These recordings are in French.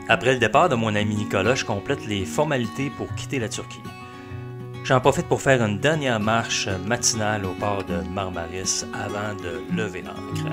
Après le départ de mon ami Nicolas, je complète les formalités pour quitter la Turquie. J'en profite pour faire une dernière marche matinale au port de Marmaris avant de lever l'ancre.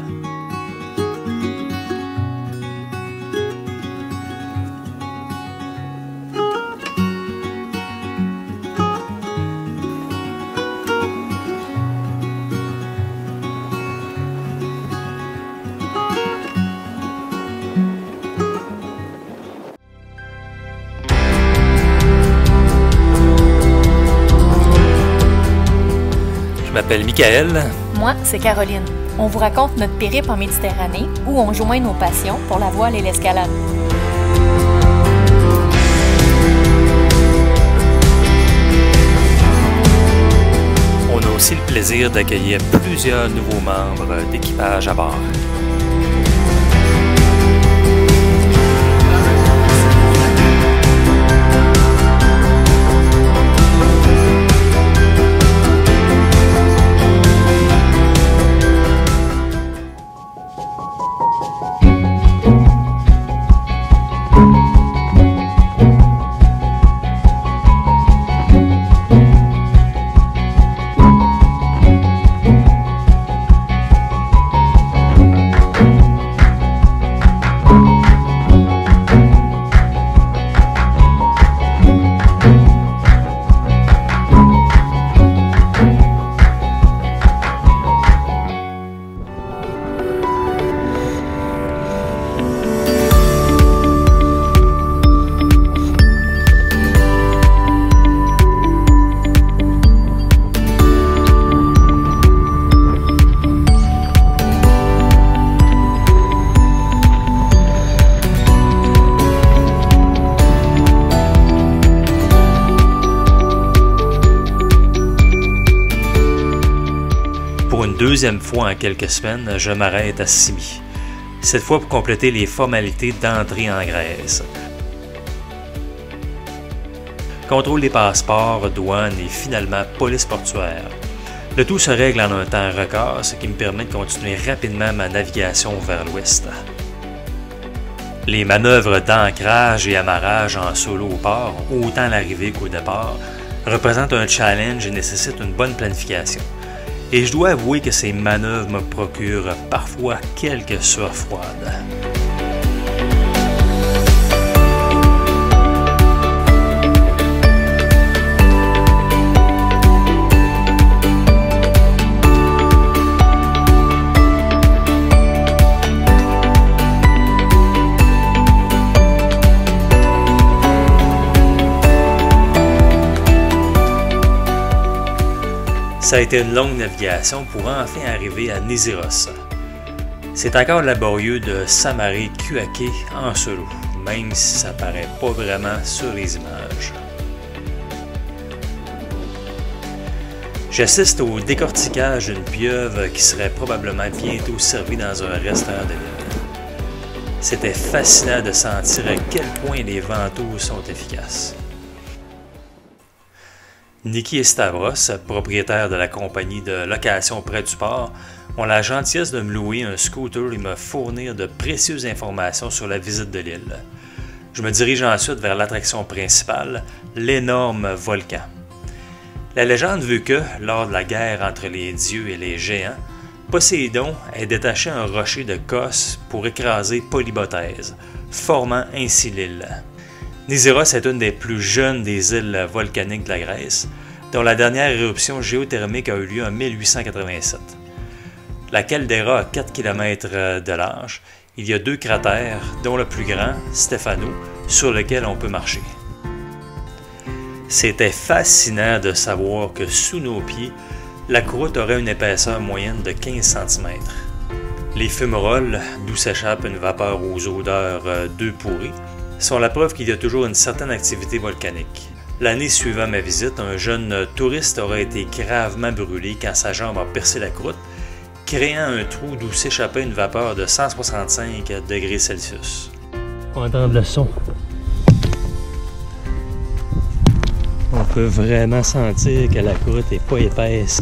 Je m'appelle Michael. Moi, c'est Caroline. On vous raconte notre périple en Méditerranée où on joint nos passions pour la voile et l'escalade. On a aussi le plaisir d'accueillir plusieurs nouveaux membres d'équipage à bord. Pour une deuxième fois en quelques semaines, je m'arrête à Simi. Cette fois pour compléter les formalités d'entrée en Grèce. Contrôle des passeports, douane et finalement police portuaire. Le tout se règle en un temps record, ce qui me permet de continuer rapidement ma navigation vers l'ouest. Les manœuvres d'ancrage et amarrage en solo au port, autant à l'arrivée qu'au départ, représentent un challenge et nécessitent une bonne planification. Et je dois avouer que ces manœuvres me procurent parfois quelques sueurs froides. Ça a été une longue navigation pour enfin arriver à Niziros. C'est encore laborieux de s'amarrer cul à quai en solo, même si ça paraît pas vraiment sur les images. J'assiste au décortiquage d'une pieuvre qui serait probablement bientôt servie dans un restaurant de l'île. C'était fascinant de sentir à quel point les ventouses sont efficaces. Niki et Stavros, propriétaires de la compagnie de location près du port, ont la gentillesse de me louer un scooter et me fournir de précieuses informations sur la visite de l'île. Je me dirige ensuite vers l'attraction principale, l'énorme volcan. La légende veut que, lors de la guerre entre les dieux et les géants, Poséidon ait détaché un rocher de Kos pour écraser Polybothèse, formant ainsi l'île. Niziros est une des plus jeunes des îles volcaniques de la Grèce, dont la dernière éruption géothermique a eu lieu en 1887. La caldeira a 4 km de large. Il y a 2 cratères, dont le plus grand, Stefano, sur lequel on peut marcher. C'était fascinant de savoir que sous nos pieds, la croûte aurait une épaisseur moyenne de 15 cm. Les fumerolles, d'où s'échappe une vapeur aux odeurs d'œufs pourris, sont la preuve qu'il y a toujours une certaine activité volcanique. L'année suivant ma visite, un jeune touriste aurait été gravement brûlé quand sa jambe a percé la croûte, créant un trou d'où s'échappait une vapeur de 165 degrés Celsius. On entend le son. On peut vraiment sentir que la croûte n'est pas épaisse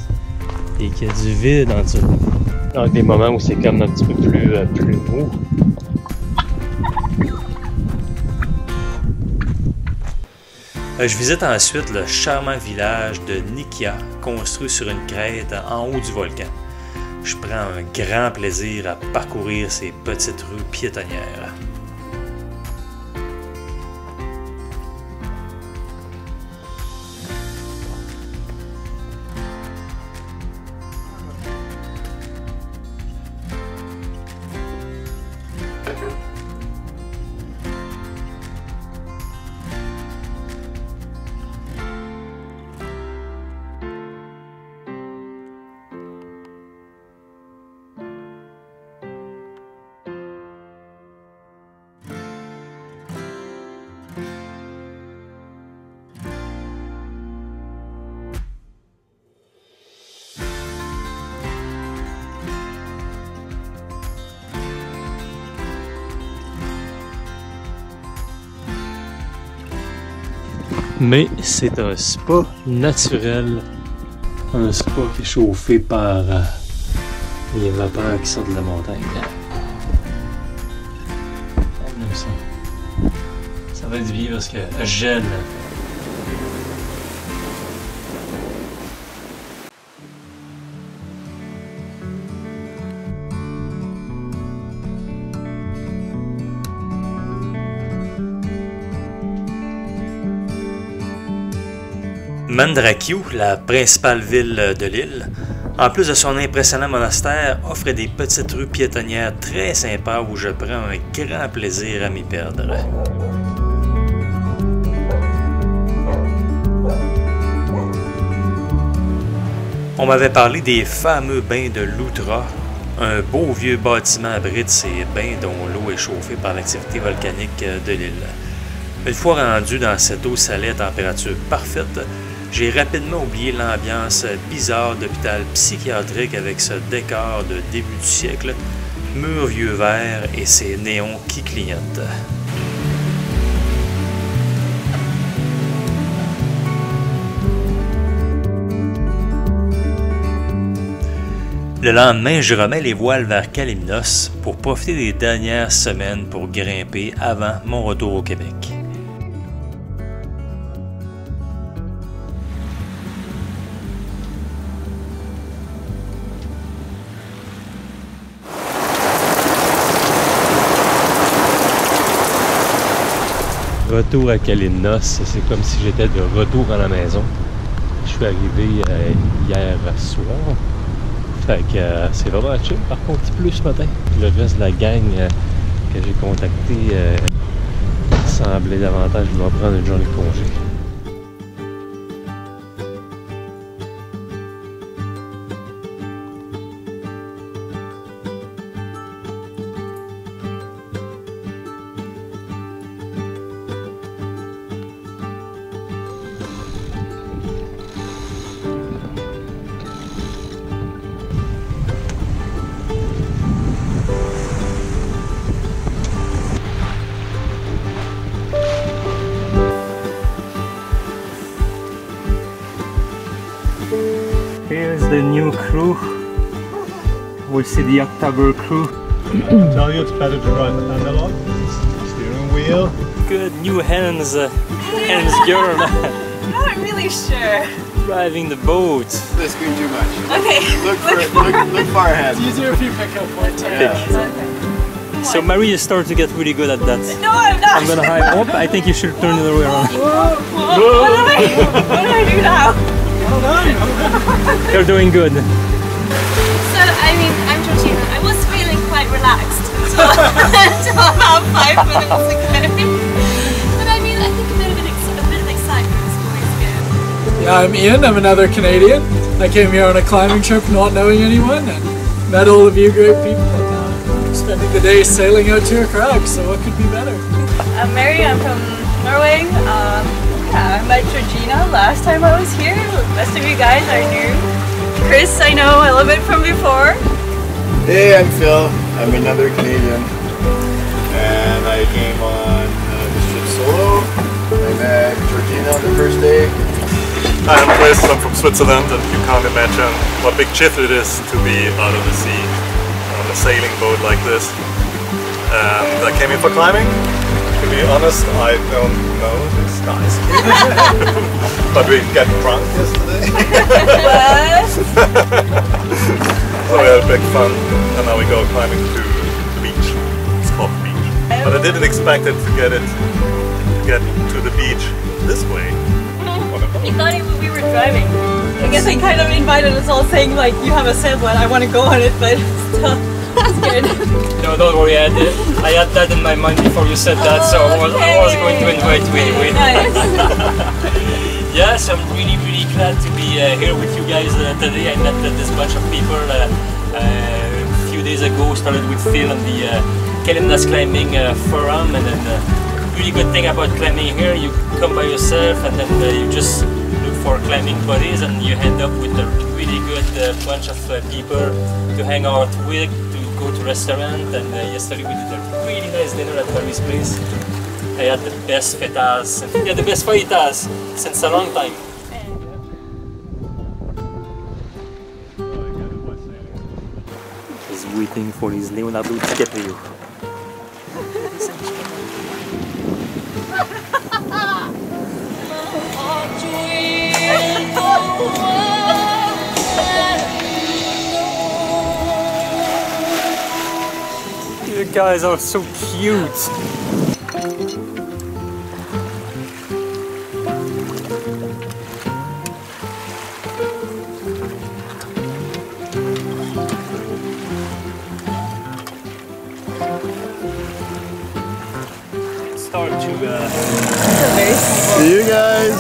et qu'il y a du vide en dessous. Donc des moments où c'est comme un petit peu plus mou. Je visite ensuite le charmant village de Nikia, construit sur une crête en haut du volcan. Je prends un grand plaisir à parcourir ces petites rues piétonnières. Mais c'est un spa naturel, un spa qui est chauffé par les vapeurs qui sortent de la montagne. Ça va être bien parce que gèle. Mandrakyu, la principale ville de l'île, en plus de son impressionnant monastère, offre des petites rues piétonnières très sympas où je prends un grand plaisir à m'y perdre. On m'avait parlé des fameux bains de Lutra, un beau vieux bâtiment abrite ces bains dont l'eau est chauffée par l'activité volcanique de l'île. Une fois rendu dans cette eau salée à température parfaite, j'ai rapidement oublié l'ambiance bizarre d'hôpital psychiatrique avec ce décor de début du siècle, murs vieux verts et ces néons qui clignotent. Le lendemain, je remets les voiles vers Kalymnos pour profiter des dernières semaines pour grimper avant mon retour au Québec. Retour à Kalymnos, c'est comme si j'étais de retour à la maison. Je suis arrivé hier soir. Fait que c'est vraiment chill. Par contre, il pleut ce matin. Le reste de la gang que j'ai contacté semblait davantage vouloir prendre une journée de congé. Here's the new crew. We'll see the October crew. I tell you it's better to ride the analog, steering wheel. Good new hands, hands girl. I'm not really sure. Driving the boat. They scream too much. Okay. Look far ahead. It's easier if you pick up one time. Okay. So Marie is starting to get really good at that. No, I'm not. I'm gonna hide. Oh, I think you should turn the other way around. What do I do now? You're doing good. So, I mean, I'm Georgina. I was feeling quite relaxed until about 5 minutes ago. But I mean, I think a bit of excitement is always good. Yeah, I'm Ian. I'm another Canadian. I came here on a climbing trip not knowing anyone and met all of you great people. And spending the day sailing out to your crag, so what could be better? I'm Mary. I'm from Norway. Yeah, I met Georgina last time I was here. Most of you guys are new. Chris, I know a little bit from before. Hey, I'm Phil. I'm another Canadian. And I came on this trip solo. I met Georgina on the first day. Hi, I'm Chris. I'm from Switzerland, and you can't imagine what big shift it is to be out of the sea on a sailing boat like this. And I came here for climbing. To be honest, I don't know this surprise. But we got drunk yesterday. So we had a big fun, and now we go climbing to the beach. It's called the beach. But I didn't expect it to get to the beach this way. He thought we were driving. I guess he kind of invited us all saying like, you have a sailboat, I want to go on it, but still scared. No, don't worry, I had that in my mind before you said that, so I was going to invite you anyway. Nice. Yes, I'm really glad to be here with you guys today. I met this bunch of people a few days ago. Started with Phil on the Calimnas Climbing Forum, and then really good thing about climbing here, you come by yourself and then you just look for climbing buddies and you end up with a really good bunch of people to hang out with, to go to restaurant, and yesterday we did a really nice dinner at Barry's place. I had the best fajitas, yeah, the best fajitas since a long time. He's waiting for his Leonardo DiCaprio. You guys are so cute. Start to See you guys.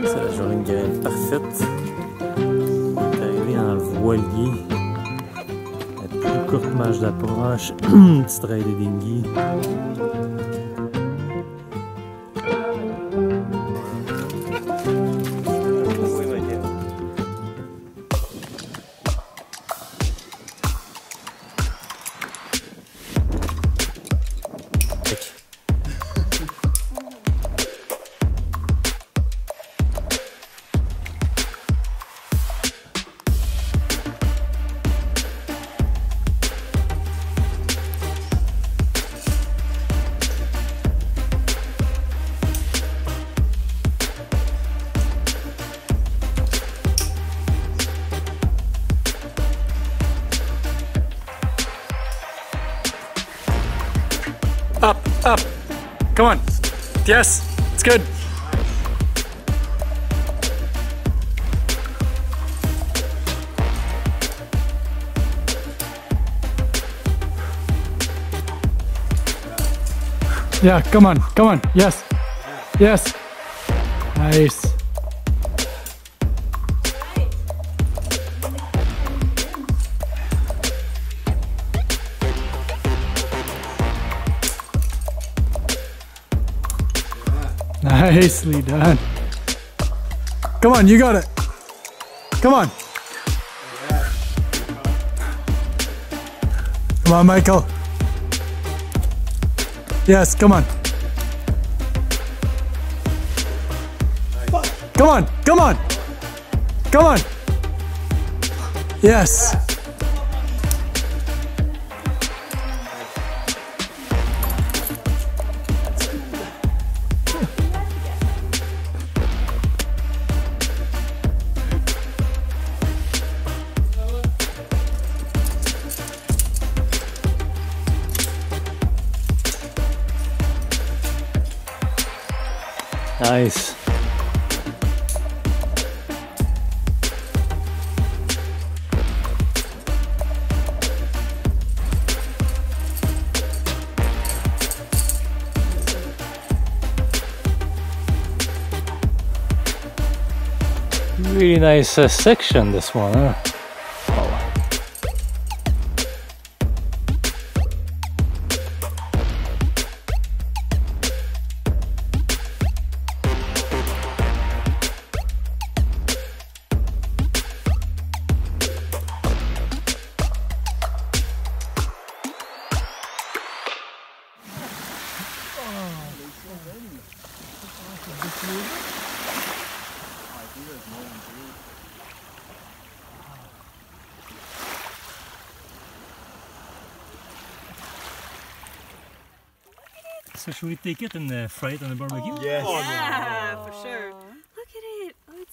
C'est la journée de galette parfaite. On est arrivé dans le voilier. La plus courte marche d'approche. Petite rail de dinghy. Up, up. Come on. Yes, it's good. Yeah, come on, come on. Yes. Yes. Nice. Nicely done. Come on, you got it. Come on. Come on, Michael. Yes, come on. Come on, come on. Come on. Yes. Nice. Really nice section, this one, huh? So should we take it and fry it on the barbecue? Yes. Yeah, for sure. Look at it. Oh,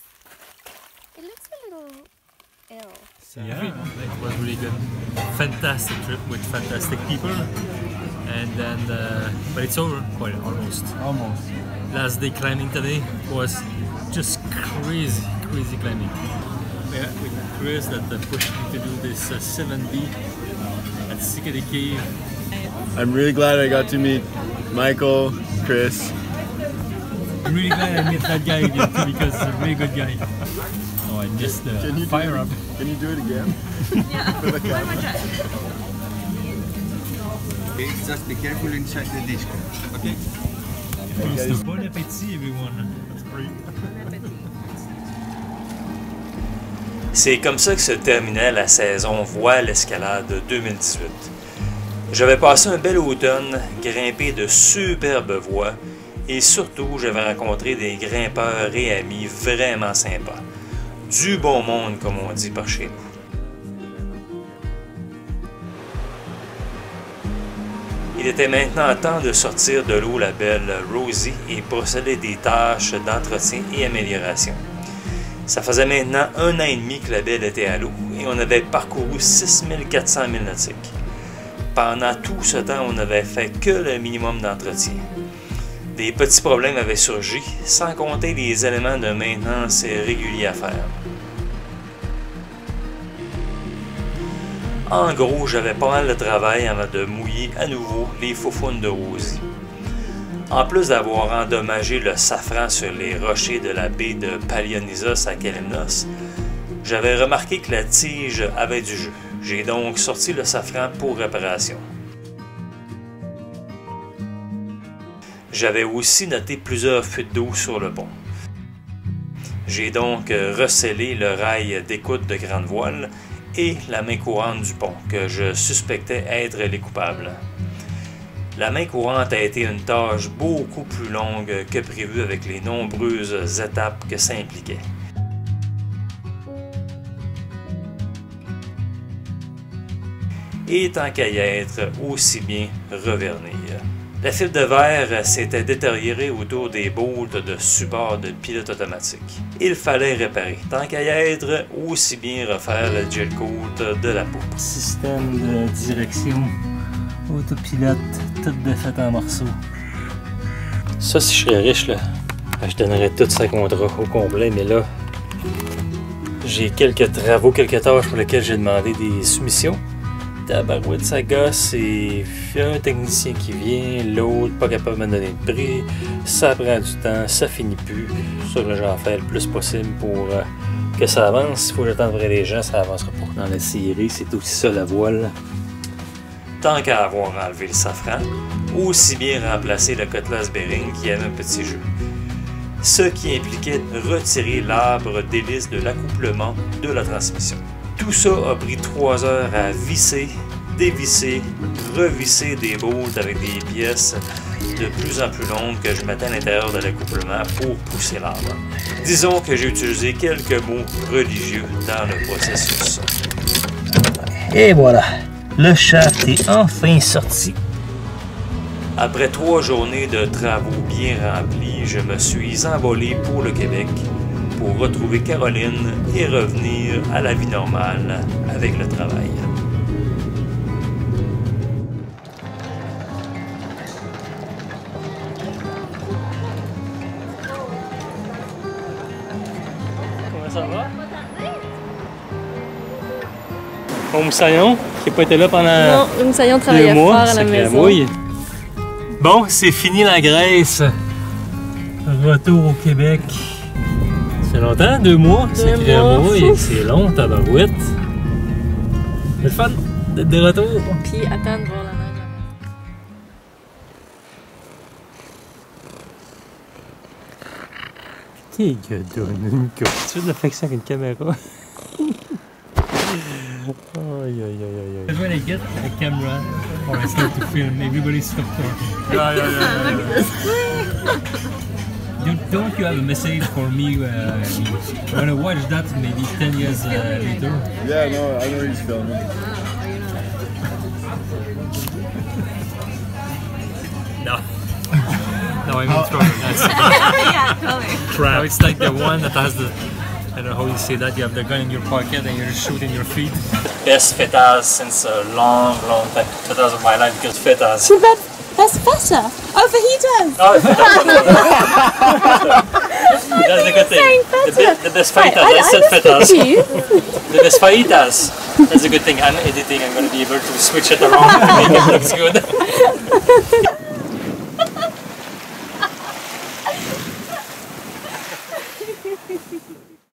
it looks a little ill. Yeah, it was really good. Fantastic trip with fantastic people. And then, but it's over. Well, almost. Almost. Last day climbing today was just crazy climbing. Yeah, with Chris that pushed me to do this 7B at Sikadi Cave. I'm really glad I got to meet Michael, Chris. I'm really glad I met that guy again too because he's a really good guy. Oh, I missed the fire up. Can you do it again? Yeah. For the camera. Okay, just be careful inside the disc. Okay? Bon appétit, everyone. That's great. C'est comme ça que se terminait la saison Voile Escalade 2018. J'avais passé un bel automne, grimpé de superbes voies et surtout j'avais rencontré des grimpeurs et amis vraiment sympas. Du bon monde comme on dit par chez nous. Il était maintenant temps de sortir de l'eau la belle Rosie et procéder des tâches d'entretien et amélioration. Ça faisait maintenant 1 an et demi que la belle était à l'eau et on avait parcouru 6400 milles nautiques. Pendant tout ce temps, on n'avait fait que le minimum d'entretien. Des petits problèmes avaient surgi, sans compter les éléments de maintenance réguliers à faire. En gros, j'avais pas mal de travail avant de mouiller à nouveau les faufounes de Rosie. En plus d'avoir endommagé le safran sur les rochers de la baie de Palionisos à Kalymnos, j'avais remarqué que la tige avait du jeu. J'ai donc sorti le safran pour réparation. J'avais aussi noté plusieurs fuites d'eau sur le pont. J'ai donc recellé le rail d'écoute de grande voile et la main courante du pont, que je suspectais être les coupables. La main courante a été une tâche beaucoup plus longue que prévu avec les nombreuses étapes que ça impliquait. Et tant qu'à y être, aussi bien revernir. La fibre de verre s'était détériorée autour des bolts de support de pilote automatique. Il fallait réparer. Tant qu'à y être, aussi bien refaire le gel coat de la poupe. Système de direction, autopilote, tout défait en morceaux. Ça, si je serais riche, là, je donnerais tout ce contrat au complet, mais là, j'ai quelques travaux, quelques tâches pour lesquelles j'ai demandé des soumissions. Tabarouette, ça gosse, et un technicien qui vient, l'autre pas capable de me donner de prix, ça prend du temps, ça finit plus. C'est ça que j'en fais le plus possible pour que ça avance. S'il faut que j'attende les gens, ça avancera pas. Dans la série, c'est aussi ça la voile. Tant qu'à avoir enlevé le safran, aussi bien remplacer le cutlass bearing qui avait un petit jeu. Ce qui impliquait retirer l'arbre d'hélice de l'accouplement de la transmission. Tout ça a pris 3 heures à visser, dévisser, revisser des bolts avec des pièces de plus en plus longues que je mettais à l'intérieur de l'accouplement pour pousser l'arbre. Disons que j'ai utilisé quelques mots religieux dans le processus. Et voilà, le shaft est enfin sorti. Après 3 journées de travaux bien remplis, je me suis envolé pour le Québec pour retrouver Caroline et revenir à la vie normale avec le travail. Comment ça va? Mon moussaillon, qui n'a pas été là pendant Non, le moussaillon travaillait 2 mois, fort à la sacré maison. mouille. Bon, c'est fini la Grèce. Retour au Québec. Ça fait longtemps? 2 mois? Sacré mois. mouille, c'est long, tabarouette. C'est le fun d'être de retour. Puis attendre de voir la neige. Qu'est-ce que donne une coupe? Tu veux de la flexion avec une caméra? Aïe, aïe, aïe, aïe. When I get a camera or I start to film, everybody stop talking. Yeah. Don't you have a message for me when I watch that maybe 10 years later? Yeah, no, I know he's filming. No. I'm in trouble. That's Yeah, totally. crap. It's like the one that has the, I don't know how you say that, you have the gun in your pocket and you're shooting your feet. Best fetas since a long time. Fetas of my life because fetas. That's better. Oh, fajitas. Oh, that's the good thing. The best fajitas. I said fetas. The best fajitas. That's a good thing. I'm editing. I'm going to be able to switch it around and make it look good.